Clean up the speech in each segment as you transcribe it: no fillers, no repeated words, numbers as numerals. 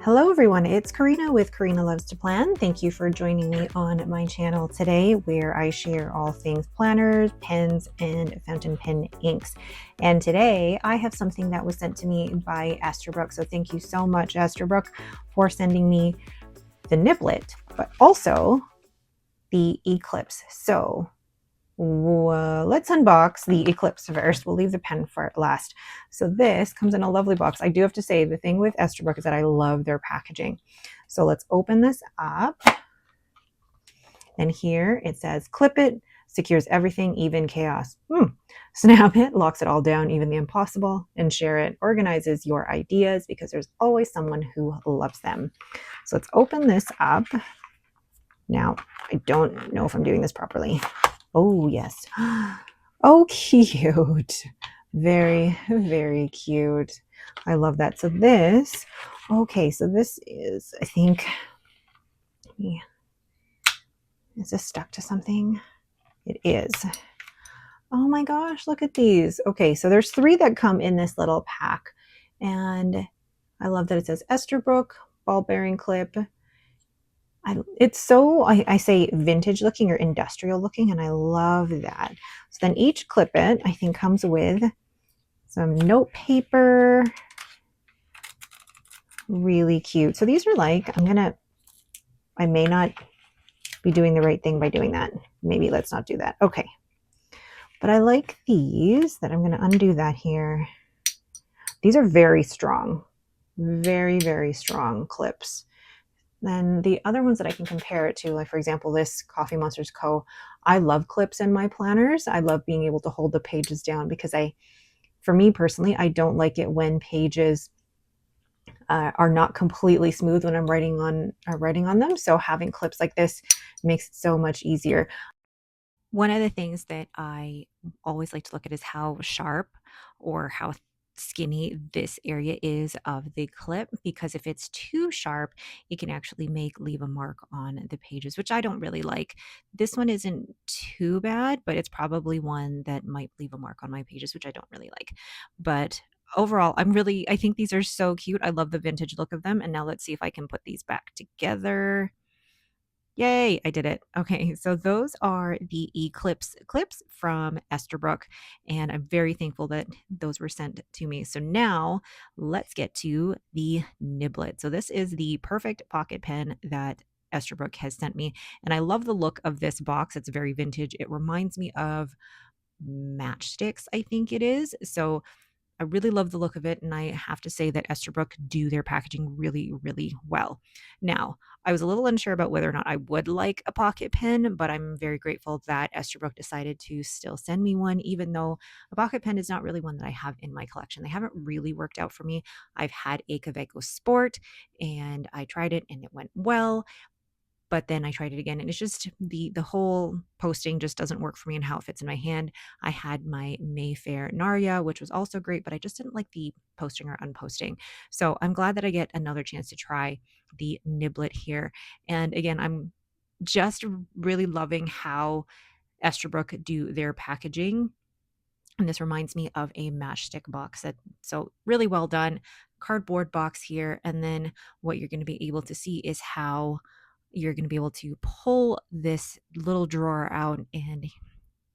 Hello everyone, it's Karina with Karina Loves to Plan. Thank you for joining me on my channel today where I share all things planners, pens, and fountain pen inks. And today I have something that was sent to me by Esterbrook. So thank you so much, Esterbrook, for sending me the Niblet, but also the Eclipse. So let's unbox the Eclipse first. We'll leave the pen for last. So this comes in a lovely box. I do have to say the thing with Esterbrook is that I love their packaging. So let's open this up. And here it says, clip it, secures everything, even chaos. Snap it, locks it all down, even the impossible, and share it, organizes your ideas because there's always someone who loves them. So let's open this up. Now, I don't know if I'm doing this properly. Oh, yes. Oh, cute. Very, very cute. I love that. So this, okay, so this is, I think, yeah. Is this stuck to something? It is. Oh my gosh, look at these. Okay, so there's 3 that come in this little pack. And I love that it says Esterbrook, ball bearing clip. It's so, I say vintage looking or industrial looking, and I love that. So then each clip it, I think, comes with some note paper. Really cute. So these are like, I may not be doing the right thing by doing that. Maybe let's not do that. Okay. But I like these that I'm going to undo that here. These are very strong. Very, very strong clips. Then the other ones that I can compare it to, like for example, this Coffee Monsters Co. I love clips in my planners. I love being able to hold the pages down because for me personally, I don't like it when pages are not completely smooth when I'm writing on them. So having clips like this makes it so much easier. One of the things that I always like to look at is how sharp or how skinny this area is of the clip, because if it's too sharp, it can actually leave a mark on the pages, which I don't really like. This one isn't too bad, but it's probably one that might leave a mark on my pages, which I don't really like. But overall, I think these are so cute. I love the vintage look of them. And now let's see if I can put these back together. Yay, I did it. Okay, so those are the Eclipse clips from Esterbrook, and I'm very thankful that those were sent to me. So now let's get to the Niblet. So this is the perfect pocket pen that Esterbrook has sent me, and I love the look of this box. It's very vintage. It reminds me of matchsticks, I think it is. So I really love the look of it, and I have to say that Esterbrook do their packaging really, really well. Now, I was a little unsure about whether or not I would like a pocket pen, but I'm very grateful that Esterbrook decided to still send me one, even though a pocket pen is not really one that I have in my collection. They haven't really worked out for me. I've had a Kaweco Sport, and I tried it, and it went well, but then I tried it again, and it's just the whole posting just doesn't work for me and how it fits in my hand. I had my Mayfair Narya, which was also great, but I just didn't like the posting or unposting. So I'm glad that I get another chance to try the Niblet here. And again, I'm just really loving how Esterbrook do their packaging. And this reminds me of a matchstick box. So really well done. Cardboard box here. And then what you're going to be able to see is how you're going to be able to pull this little drawer out, and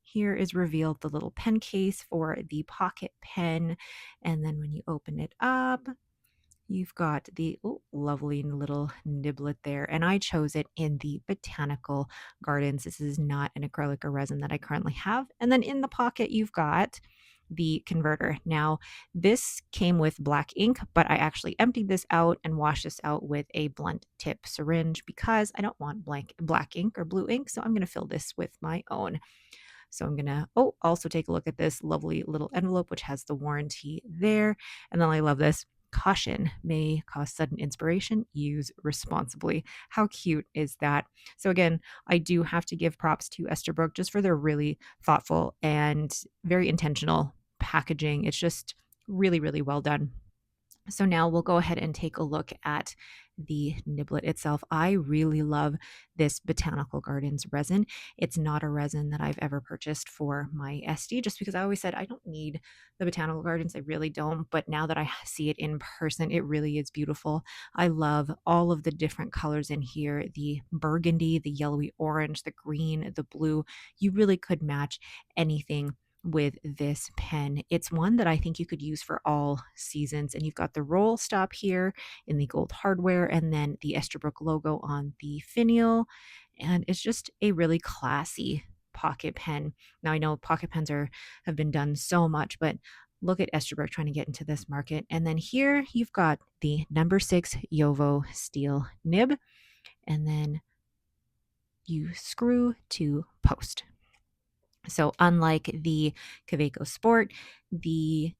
here is revealed the little pen case for the pocket pen. And then when you open it up, you've got the lovely little Niblet there. And I chose it in the Botanical Gardens. This is not an acrylic or resin that I currently have. And then in the pocket, you've got the converter. Now, this came with black ink, but I actually emptied this out and washed this out with a blunt tip syringe because I don't want black ink or blue ink. So I'm going to fill this with my own. So I'm going to also take a look at this lovely little envelope, which has the warranty there. And then I love this. Caution may cause sudden inspiration. Use responsibly. How cute is that? So again, I do have to give props to Esterbrook just for their really thoughtful and very intentional packaging. It's just really, really well done. So now we'll go ahead and take a look at the niblet itself. I really love this Botanical Gardens resin. It's not a resin that I've ever purchased for my SD, just because I always said I don't need the Botanical Gardens. I really don't. But now that I see it in person, it really is beautiful. I love all of the different colors in here, the burgundy, the yellowy orange, the green, the blue. You really could match anything with this pen. It's one that I think you could use for all seasons. And you've got the roll stop here in the gold hardware, and then the Esterbrook logo on the finial. And it's just a really classy pocket pen. Now I know pocket pens have been done so much, but look at Esterbrook trying to get into this market. And then here you've got the number 6 Yovo steel nib, and then you screw to post. So unlike the Kaweco Sport, the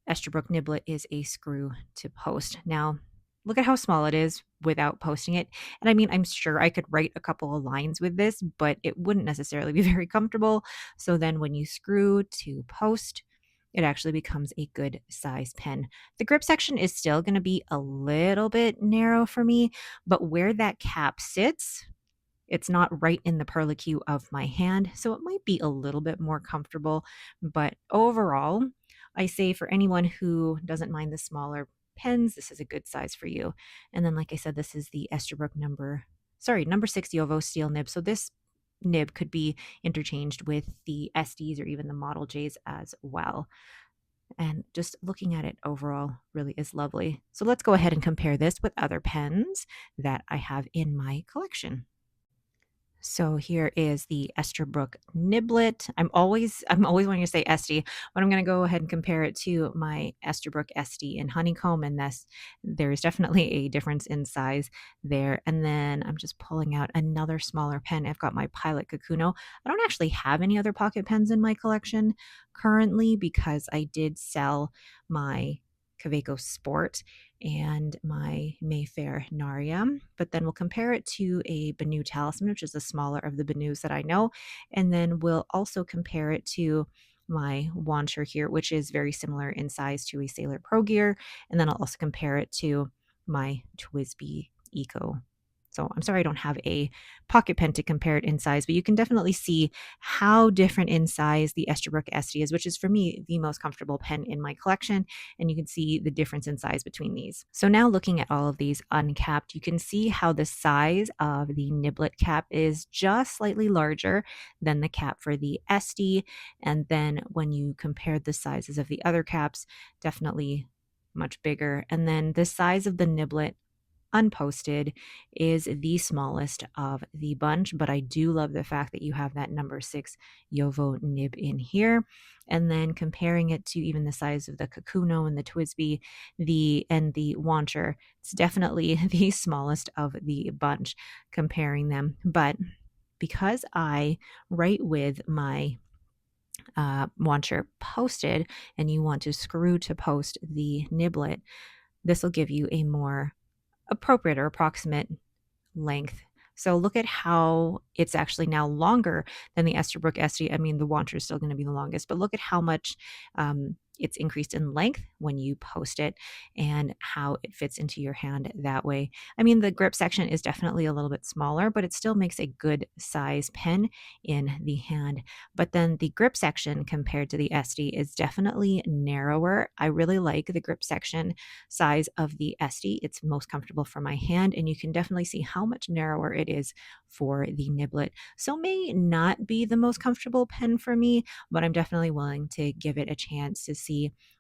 Esterbrook Niblet is a screw to post. Now, look at how small it is without posting it. And I mean, I'm sure I could write a couple of lines with this, but it wouldn't necessarily be very comfortable. So then when you screw to post, it actually becomes a good size pen. The grip section is still going to be a little bit narrow for me, but where that cap sits, it's not right in the perlicue of my hand, so it might be a little bit more comfortable. But overall, I say for anyone who doesn't mind the smaller pens, this is a good size for you. And then, like I said, this is the Esterbrook number 6 Yovo steel nib. So this nib could be interchanged with the SDs or even the Model Js as well. And just looking at it overall really is lovely. So let's go ahead and compare this with other pens that I have in my collection. So here is the Esterbrook Niblet. I'm always wanting to say SD, but I'm going to go ahead and compare it to my Esterbrook SD in Honeycomb, and there is definitely a difference in size there. And then I'm just pulling out another smaller pen. I've got my Pilot Kakuno. I don't actually have any other pocket pens in my collection currently because I did sell my Kaweco Sport and my Mayfair Naria, but then we'll compare it to a Benu Talisman, which is the smaller of the Benus that I know, and then we'll also compare it to my Wancher here, which is very similar in size to a Sailor Pro Gear, and then I'll also compare it to my TWSBI Eco. So I'm sorry I don't have a pocket pen to compare it in size, but you can definitely see how different in size the Esterbrook SD is, which is for me the most comfortable pen in my collection. And you can see the difference in size between these. So now looking at all of these uncapped, you can see how the size of the Niblet cap is just slightly larger than the cap for the SD. And then when you compare the sizes of the other caps, definitely much bigger. And then the size of the Niblet unposted is the smallest of the bunch, but I do love the fact that you have that number 6 Yovo nib in here. And then comparing it to even the size of the Kakuno and the TWSBI, and the Wancher, it's definitely the smallest of the bunch comparing them. But because I write with my Wancher posted and you want to screw to post the Niblet, this will give you a more appropriate or approximate length. So look at how it's actually now longer than the Esterbrook SD. I mean, the Wancher is still going to be the longest, but look at how much it's increased in length when you post it and how it fits into your hand that way. I mean, the grip section is definitely a little bit smaller, but it still makes a good size pen in the hand. But then the grip section compared to the SD is definitely narrower. I really like the grip section size of the SD. It's most comfortable for my hand, and you can definitely see how much narrower it is for the Niblet. So may not be the most comfortable pen for me, but I'm definitely willing to give it a chance to see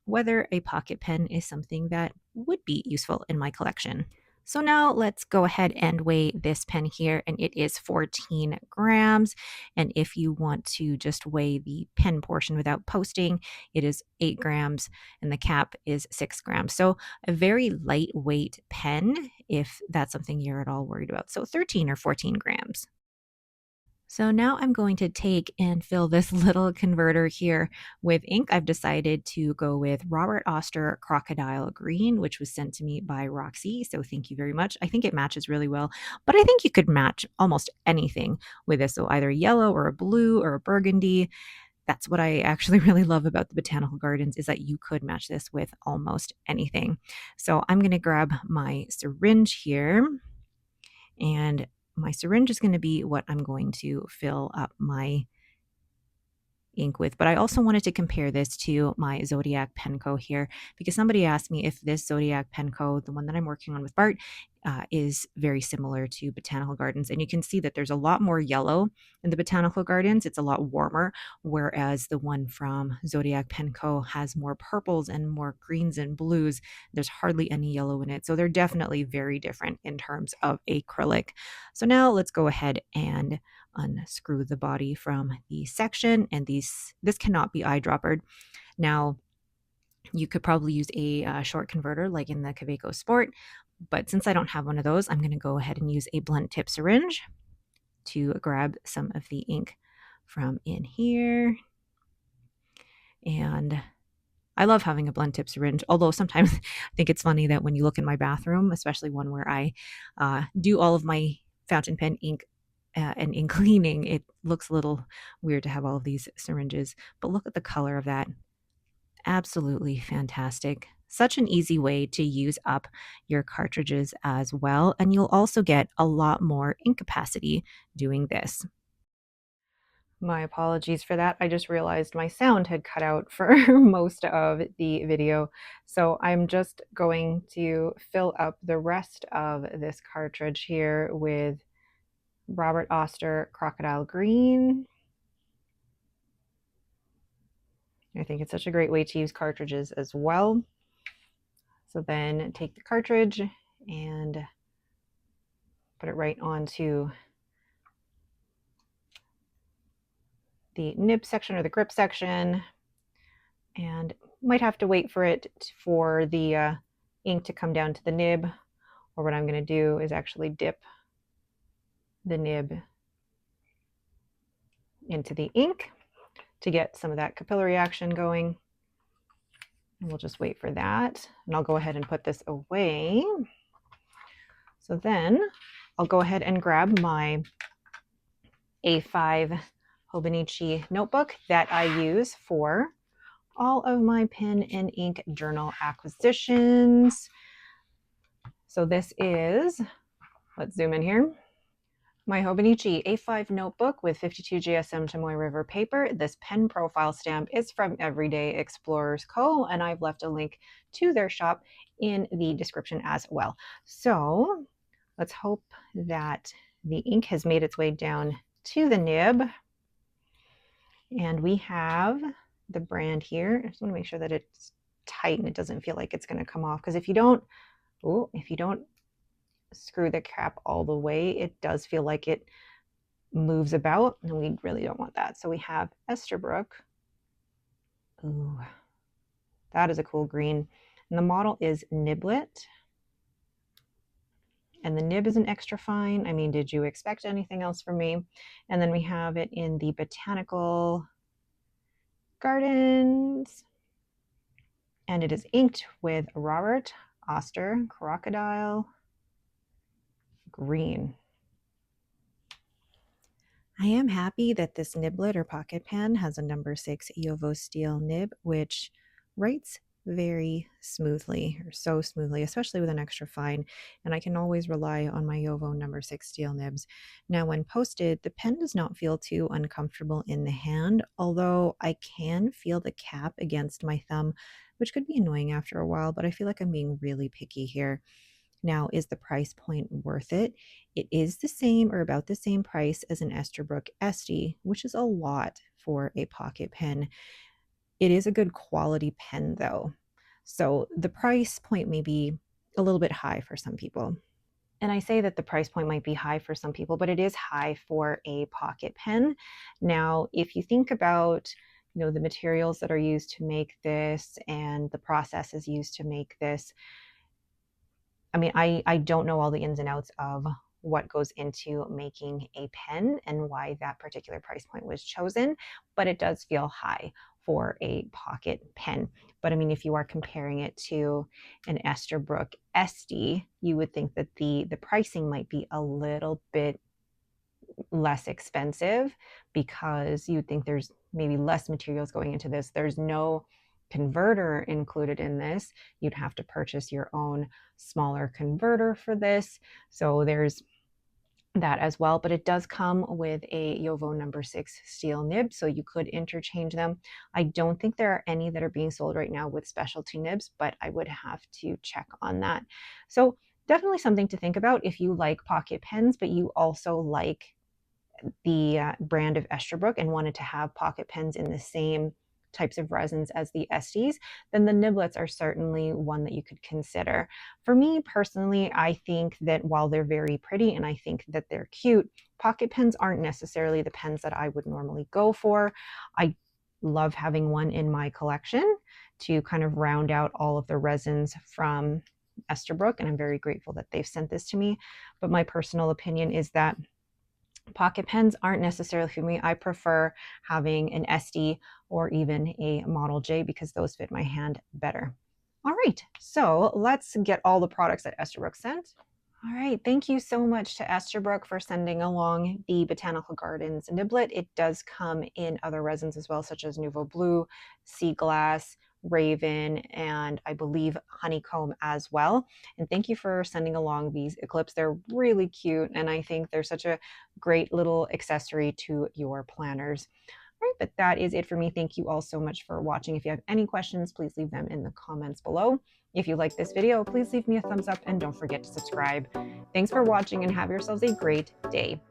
whether a pocket pen is something that would be useful in my collection. So now let's go ahead and weigh this pen here, and it is 14 grams. And if you want to just weigh the pen portion without posting, it is 8 grams, and the cap is 6 grams. So a very lightweight pen, if that's something you're at all worried about. So 13 or 14 grams. So now I'm going to take and fill this little converter here with ink. I've decided to go with Robert Oster Crocodile Green, which was sent to me by Roxy. So thank you very much. I think it matches really well, but I think you could match almost anything with this. So either yellow or a blue or a burgundy. that's what I actually really love about the botanical gardens, is that you could match this with almost anything. So I'm going to grab my syringe here, and my syringe is going to be what I'm going to fill up my ink with. But I also wanted to compare this to my Zodiac Penco here, because somebody asked me if this Zodiac Penco, the one that I'm working on with Bart, is very similar to Botanical Gardens. And you can see that there's a lot more yellow in the Botanical Gardens. It's a lot warmer, whereas the one from Zodiac Penco has more purples and more greens and blues. There's hardly any yellow in it. So they're definitely very different in terms of acrylic. So now let's go ahead and unscrew the body from the section, and this cannot be eyedroppered. Now, you could probably use a short converter like in the Kaweco Sport, but since I don't have one of those, I'm going to go ahead and use a blunt tip syringe to grab some of the ink from in here. And I love having a blunt tip syringe, although sometimes I think it's funny that when you look in my bathroom, especially one where I do all of my fountain pen ink and ink cleaning, it looks a little weird to have all of these syringes. But look at the color of that. Absolutely fantastic. Such an easy way to use up your cartridges as well. And you'll also get a lot more ink capacity doing this. My apologies for that. I just realized my sound had cut out for most of the video. So I'm just going to fill up the rest of this cartridge here with Robert Oster Crocodile Green. I think it's such a great way to use cartridges as well. So then take the cartridge and put it right onto the nib section or the grip section, and might have to wait for it for the ink to come down to the nib, or what I'm going to do is actually dip the nib into the ink to get some of that capillary action going. And we'll just wait for that, and I'll go ahead and put this away. So then I'll go ahead and grab my A5 Hobonichi notebook that I use for all of my pen and ink journal acquisitions. So this is, let's zoom in here, my Hobonichi A5 notebook with 52 GSM Chamoy River paper. This pen profile stamp is from Everyday Explorers Co., and I've left a link to their shop in the description as well. So let's hope that the ink has made its way down to the nib. And we have the brand here. I just want to make sure that it's tight and it doesn't feel like it's going to come off, because if you don't screw the cap all the way, it does feel like it moves about, and we really don't want that. So we have Esterbrook. Ooh, that is a cool green. And the model is Niblet. And the nib is an extra fine. I mean, did you expect anything else from me? And then we have it in the Botanical Gardens. And it is inked with Robert Oster Crocodile Green. I am happy that this niblet or pocket pen has a number 6 Jowo steel nib, which writes very smoothly, or so smoothly, especially with an extra fine, and I can always rely on my Jowo number 6 steel nibs. Now, when posted, the pen does not feel too uncomfortable in the hand, although I can feel the cap against my thumb, which could be annoying after a while, but I feel like I'm being really picky here. Now, is the price point worth it? It is the same or about the same price as an Esterbrook Esty, which is a lot for a pocket pen. It is a good quality pen though. So the price point may be a little bit high for some people. And I say that the price point might be high for some people, but it is high for a pocket pen. Now, if you think about the materials that are used to make this and the processes used to make this, I mean, I don't know all the ins and outs of what goes into making a pen and why that particular price point was chosen, but it does feel high for a pocket pen. But I mean, if you are comparing it to an Esterbrook Esty, you would think that the pricing might be a little bit less expensive, because you'd think there's maybe less materials going into this. There's no converter included in this. You'd have to purchase your own smaller converter for this. So there's that as well, but it does come with a Yovo number 6 steel nib, so you could interchange them. I don't think there are any that are being sold right now with specialty nibs, but I would have to check on that. So definitely something to think about if you like pocket pens, but you also like the brand of Esterbrook and wanted to have pocket pens in the same types of resins as the Estes, then the niblets are certainly one that you could consider. For me personally, I think that while they're very pretty and I think that they're cute, pocket pens aren't necessarily the pens that I would normally go for. I love having one in my collection to kind of round out all of the resins from Esterbrook, and I'm very grateful that they've sent this to me. But my personal opinion is that pocket pens aren't necessarily for me. I prefer having an SD or even a Model J because those fit my hand better. All right, so let's get all the products that Esterbrook sent. All right, thank you so much to Esterbrook for sending along the Botanical Gardens Niblet. It does come in other resins as well, such as Nouveau Blue, Sea Glass, Raven, and I believe Honeycomb as well. And thank you for sending along these Eclipse. They're really cute, and I think they're such a great little accessory to your planners. All right, but that is it for me. Thank you all so much for watching. If you have any questions, please leave them in the comments below. If you like this video, please leave me a thumbs up and don't forget to subscribe. Thanks for watching and have yourselves a great day.